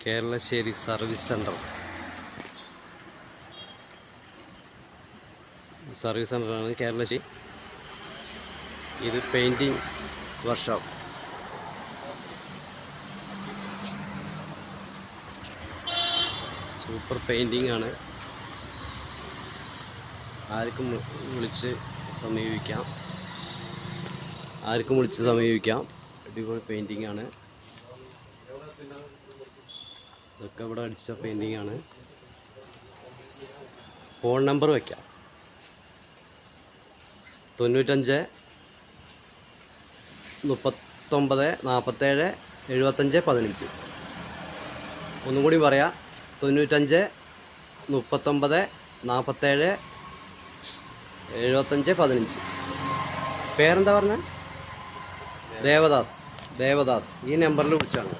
Keralassery service centre. Service സെൻ്ററാണ് കേരളശ്ശേരി. ഇത് പെയിൻറ്റിങ് വർക്ക്ഷോപ്പ്. സൂപ്പർ പെയിൻറ്റിങ് ആണ്. ആർക്കും വിളിച്ച് സമീപിക്കാം. അടിപൊളി പെയിൻറ്റിങ് ആണ്. ഇതൊക്കെ ഇവിടെ അടിച്ച പെയിൻറ്റിങ് ആണ്. ഫോൺ നമ്പർ വയ്ക്കാം: 95 39 47 75 15. ഒന്നും കൂടി പറയാം: 95 39 47 75 15. പേരെന്താ പറഞ്ഞത്? ദേവദാസ്. ഈ നമ്പറിൽ വിളിച്ചാണ്.